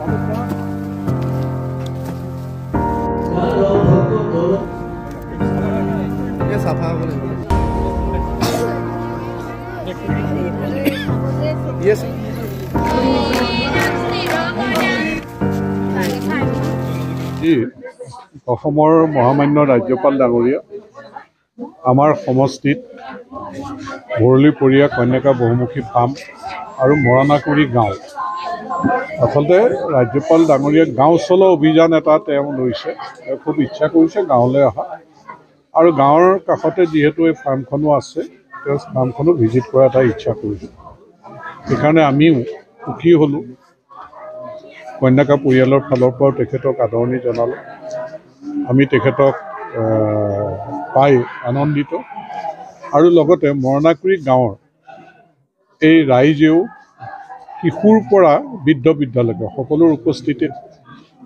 Yes. অসমৰ মহামান্য ৰাজ্যপাল ডাঙৰীয়া আমাৰ সমষ্টিত ভৰলীপৰীয়া কন্যাকা বহুমুখী ফাৰ্ম আৰু মৰাণাকুৰি গাঁও আচলতে ৰাজ্যপাল ডাঙৰীয়া গাঁও চলো অভিযান এটা তেওঁ লৈছে খুব ইচ্ছা কৰিছে গাঁৱলৈ অহা আৰু গাঁৱৰ কাষতে যিহেতু এই ফাৰ্মখনো আছে তেওঁ ফাৰ্মখনো ভিজিট কৰা এটা ইচ্ছা কৰিছে সেইকাৰণে আমিও সুখী হ'লোঁ কন্যাকা পৰিয়ালৰ ফালৰ পৰা তেখেতক আদৰণি জনালোঁ আমি তেখেতক পাই আনন্দিত আৰু লগতে মৰাণাকুৰি গাঁৱৰ এই ৰাইজেও শিশুৰ পৰা বৃদ্ধ বৃদ্ধালৈকে সকলোৰ উপস্থিতিত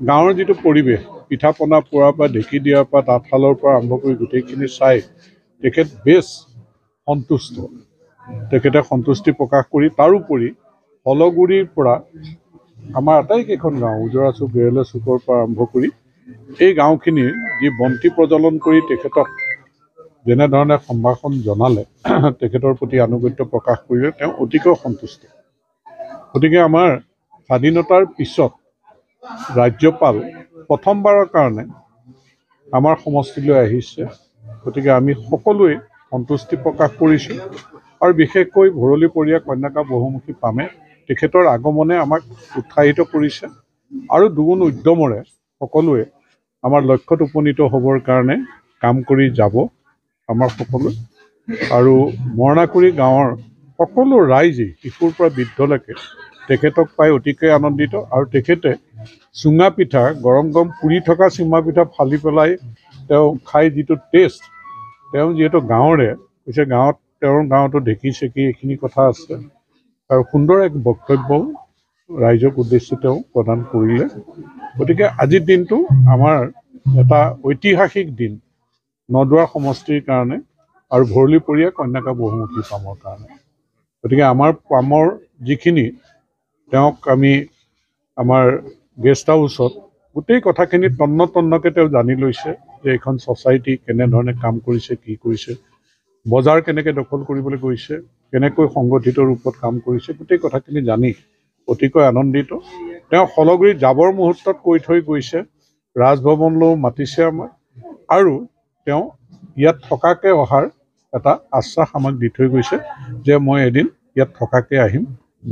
গাঁৱৰ যিটো পৰিৱেশ পিঠা পনা পোৱাৰ পৰা ঢেঁকী দিয়াৰ পৰা তাঁতশালৰ পৰা আৰম্ভ কৰি গোটেইখিনি চাই তেখেত বেছ সন্তুষ্ট তেখেতে সন্তুষ্টি প্ৰকাশ কৰি তাৰোপৰি হলগুৰিৰ পৰা আমাৰ আটাইকেইখন গাঁও উজৰা চুক গেৰেলে চুকৰ পৰা আৰম্ভ কৰি এই গাঁওখিনিৰ যি বন্তি প্ৰজ্বলন কৰি তেখেতক যেনেধৰণে সম্ভাষণ জনালে তেখেতৰ প্ৰতি আনুগত্য প্ৰকাশ কৰিলে তেওঁ অতিকৈ সন্তুষ্ট গতিকে আমাৰ স্বাধীনতাৰ পিছত ৰাজ্যপাল প্ৰথমবাৰৰ কাৰণে আমাৰ সমষ্টিলৈ আহিছে গতিকে আমি সকলোৱে সন্তুষ্টি প্ৰকাশ কৰিছোঁ আৰু বিশেষকৈ ভৰলীপৰীয়া কন্যাকা বহুমুখী ফাৰ্মে তেখেতৰ আগমনে আমাক উৎসাহিত কৰিছে আৰু দুগুণ উদ্যমৰে সকলোৱে আমাৰ লক্ষ্যত উপনীত হ'বৰ কাৰণে কাম কৰি যাব আমাৰ সকলোৱে আৰু মৰাণাকুৰি গাঁৱৰ সকলো ৰাইজে শিশুৰ পৰা বৃদ্ধলৈকে তেখেতক পাই অতিকৈ আনন্দিত আৰু তেখেতে চুঙা পিঠা গৰম গৰম পুৰি থকা চুঙা পিঠা ফালি পেলাই তেওঁ খাই যিটো টেষ্ট তেওঁ যিহেতু গাঁৱৰে কৈছে গাঁৱত তেওঁৰ গাঁৱতো ঢেঁকী চেকি এইখিনি কথা আছে আৰু সুন্দৰ এক বক্তব্যও ৰাইজক উদ্দেশ্যি তেওঁ প্ৰদান কৰিলে গতিকে আজিৰ দিনটো আমাৰ এটা ঐতিহাসিক দিন নদুৱাৰ সমষ্টিৰ কাৰণে আৰু ভৰলীপৰীয়া কন্যাকা বহুমুখী ফাৰ্মৰ কাৰণে গতিকে আমাৰ ফাৰ্মৰ যিখিনি তেওঁক আমি আমাৰ গেষ্ট হাউচত গোটেই কথাখিনি তন্নতন্নকৈ তেওঁ জানি লৈছে যে এইখন ছ'চাইটি কেনেধৰণে কাম কৰিছে কি কৰিছে বজাৰ কেনেকৈ দখল কৰিবলৈ গৈছে কেনেকৈ সংগঠিত ৰূপত কাম কৰিছে গোটেই কথাখিনি জানি অতিকৈ আনন্দিত তেওঁ হলগুৰিত যাবৰ মুহূৰ্তত কৈ থৈ গৈছে ৰাজভৱনলৈও মাতিছে আমাক আৰু তেওঁ ইয়াত থকাকৈ অহাৰ এটা আশ্বাস আমাক দি থৈ গৈছে যে মই এদিন ইয়াত থকাকৈ আহিম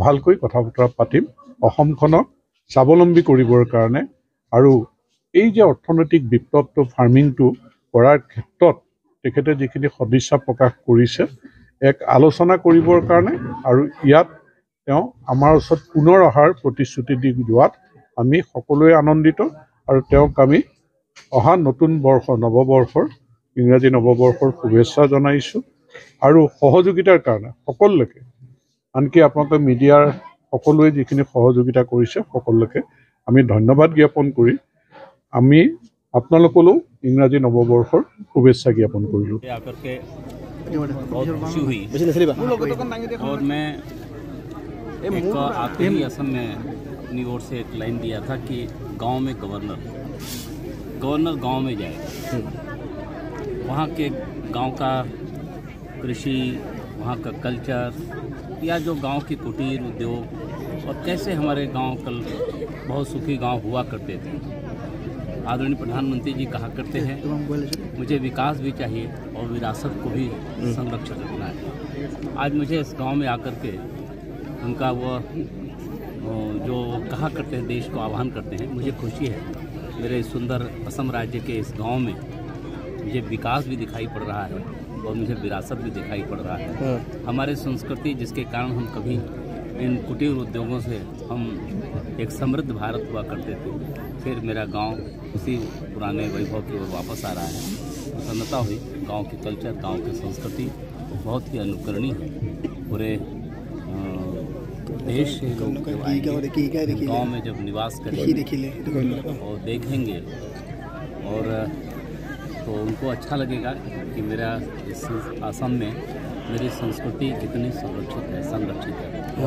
ভালকৈ কথা বতৰা পাতিম অসমখনক স্বাৱলম্বী কৰিবৰ কাৰণে আৰু এই যে অৰ্থনৈতিক বিপ্লৱটো ফাৰ্মিংটো কৰাৰ ক্ষেত্ৰত তেখেতে যিখিনি সদিচ্ছা প্ৰকাশ কৰিছে এক আলোচনা কৰিবৰ কাৰণে আৰু ইয়াত তেওঁ আমাৰ ওচৰত পুনৰ অহাৰ প্ৰতিশ্ৰুতি দি যোৱাত আমি সকলোৱে আনন্দিত আৰু তেওঁক আমি অহা নতুন বৰ্ষ নৱবৰ্ষৰ ইংৰাজী নৱবৰ্ষৰ শুভেচ্ছা জনাইছোঁ আৰু সহযোগিতাৰ কাৰণে সকলোকে আনকি আপোনালোকে মিডিয়াৰ সকলোৱে যিখিনি সহযোগিতা কৰিছে সকলোকে আমি ধন্যবাদ জ্ঞাপন কৰি আমি আপোনালোকলৈও ইংৰাজী নৱবৰ্ষৰ শুভেচ্ছা জ্ঞাপন কৰিলোঁ बहुत खुशी हुई और मैं एक आते ही असम में अपनी ओर से एक लाइन दिया था कि गांव में गवर्नर गांव में जाए वहाँ के गांव का कृषि वहाँ का कल्चर या जो गांव की कुटीर उद्योग और कैसे हमारे गांव कल बहुत सुखी गांव हुआ करते थे आदरणीय प्रधानमंत्री जी कहा करते हैं मुझे विकास भी चाहिए और विरासत को भी संरक्षित रखना है आज मुझे इस गांव में आकर के उनका वो जो कहा करते हैं देश को आह्वान करते हैं मुझे खुशी है मेरे सुंदर असम राज्य के इस गांव में मुझे विकास भी दिखाई पड़ रहा है और मुझे विरासत भी दिखाई पड़ रहा है हमारे संस्कृति जिसके कारण हम कभी इन कुटीर उद्योगों से हम एक समृद्ध भारत हुआ करते थे फिर मेरा गांव उसी पुराने वैभव की ओर वापस आ रहा है प्रसन्नता हुई गांव के कल्चर गांव की संस्कृति बहुत ही अनुकरणीय है पूरे देश से लोग गांव में जब निवास करेंगे और देखेंगे और तो उनको अच्छा लगेगा कि मेरा इस असम में मेरी संस्कृति कितनी संरक्षित है